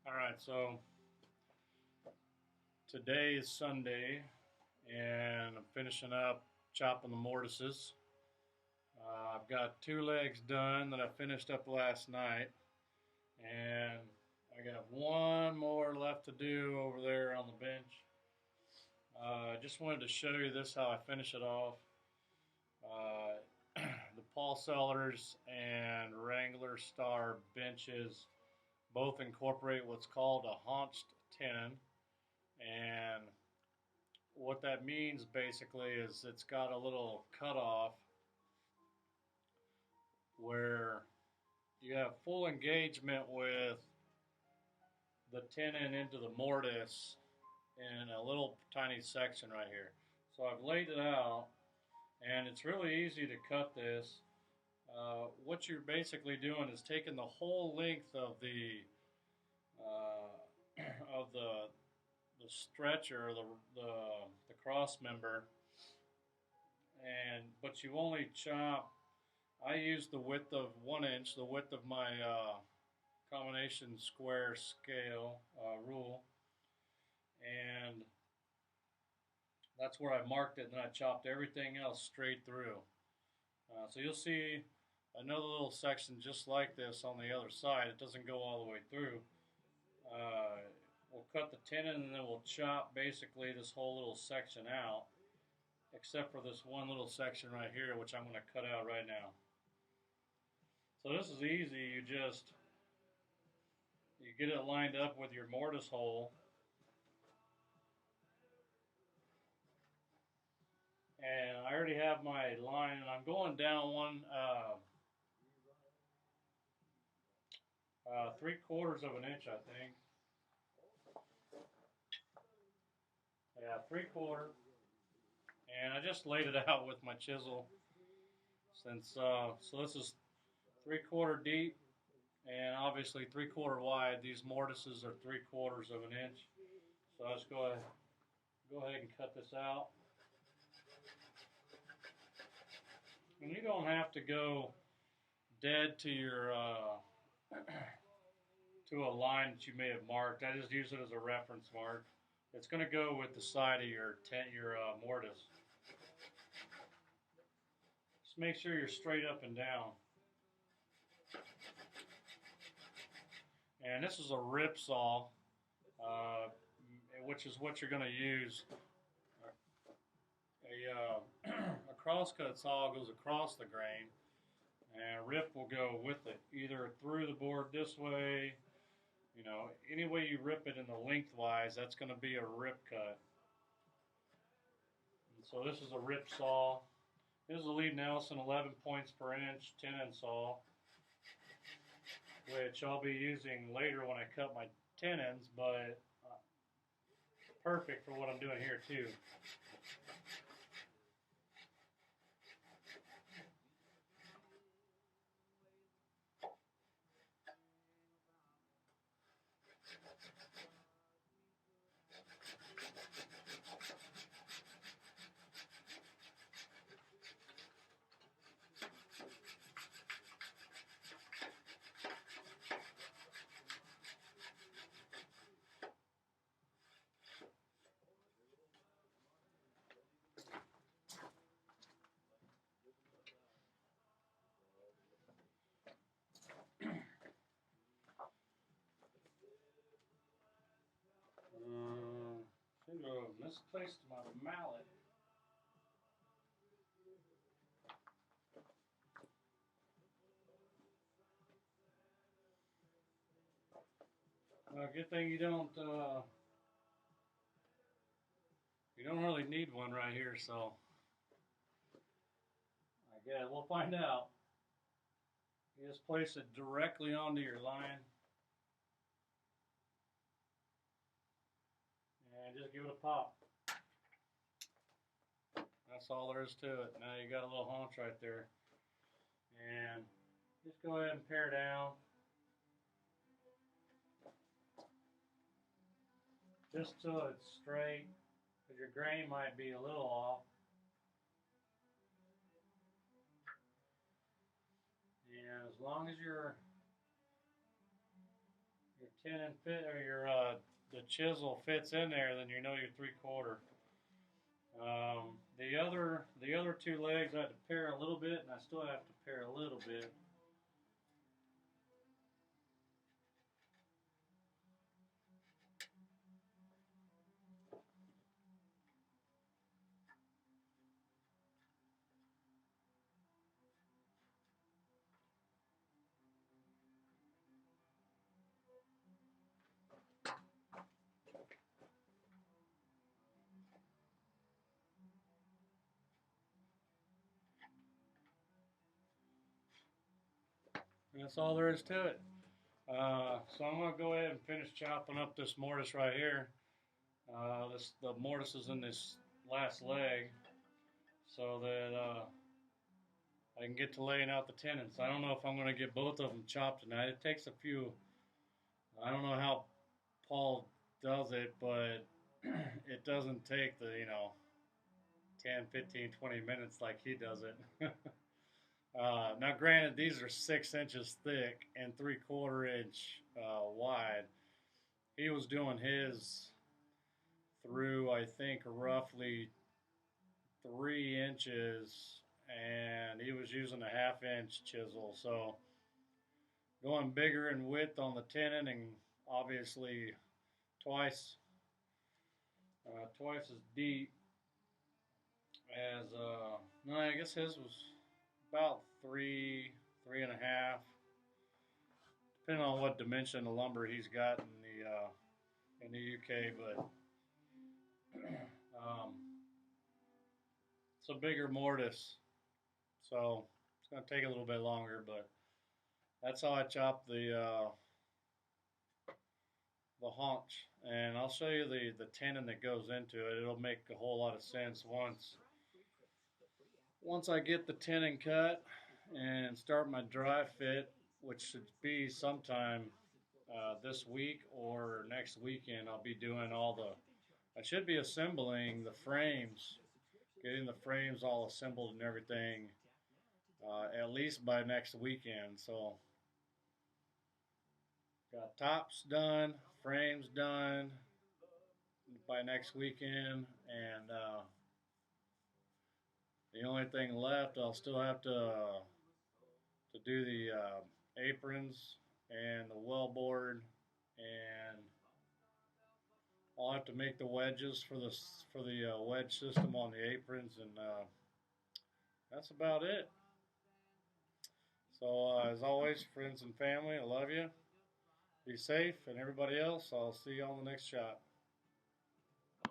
Alright, so today is Sunday and I'm finishing up chopping the mortises. I've got 2 legs done that I finished up last night, and I got one more left to do over there on the bench. I just wanted to show you this, how I finish it off. The Paul Sellers and Wrangler Star benches both incorporate what's called a haunched tenon, and what that means basically is it's got a little cutoff where you have full engagement with the tenon into the mortise in a little tiny section right here. So I've laid it out, and it's really easy to cut this. What you're basically doing is taking the whole length of the of the stretcher, the cross member, but you only chop. I use the width of 1 inch, the width of my combination square scale rule, and that's where I marked it, and then I chopped everything else straight through. So you'll see another little section just like this on the other side. It doesn't go all the way through. We'll cut the tenon, and then we'll chop basically this whole little section out, except for this one little section right here, which I'm going to cut out right now. So this is easy. You get it lined up with your mortise hole, and I already have my line, and I'm going down one 3/4 of an inch, I think. Yeah, 3/4, and I just laid it out with my chisel. So this is 3/4 deep, and obviously 3/4 wide. These mortises are 3/4 of an inch. So let's go ahead and cut this out. And you don't have to go dead to your to a line that you may have marked. I just use it as a reference mark. It's going to go with the side of your mortise. Just make sure you're straight up and down. And this is a rip saw, which is what you're going to use. A crosscut saw goes across the grain, and a rip will go with it, either through the board this way. You know, any way you rip it in the lengthwise, that's going to be a rip cut. And so this is a rip saw. This is a Lee Nelson 11 points per inch tenon saw, which I'll be using later when I cut my tenons, but perfect for what I'm doing here too. Should have misplaced my mallet. Good thing you don't really need one right here, so I guess we'll find out. You just place it directly onto your line, and just give it a pop. That's all there is to it. Now you got a little haunch right there, and just go ahead and pare down. Just till it's straight, because your grain might be a little off. And as long as your tenon fit or your the chisel fits in there, then you know you're 3/4. The other two legs I had to pare a little bit, and I still have to pare a little bit. And that's all there is to it. So I'm gonna go ahead and finish chopping up this mortise right here. The mortise is in this last leg, so that I can get to laying out the tenons. I don't know if I'm gonna get both of them chopped tonight. It takes a few. I don't know how Paul does it, but it doesn't take the 10, 15, 20 minutes like he does it. Now, granted, these are 6 inches thick and 3/4 inch wide. He was doing his through, I think, roughly 3 inches, and he was using a 1/2 inch chisel. So, going bigger in width on the tenon, and obviously twice as deep as no, I guess his was about 3.5, depending on what dimension of lumber he's got in the UK. But it's a bigger mortise, so it's gonna take a little bit longer. But that's how I chop the haunch, and I'll show you the tenon that goes into it. It'll make a whole lot of sense once I get the tenon cut and start my dry fit, which should be sometime this week or next weekend. I'll be doing I should be assembling the frames, getting the frames all assembled and everything, at least by next weekend. So, got tops done, frames done by next weekend, and the only thing left, I'll still have to do the aprons and the wellboard, and I'll have to make the wedges for the wedge system on the aprons, and that's about it. So as always, friends and family, I love you. Be safe, and everybody else, I'll see you on the next shot.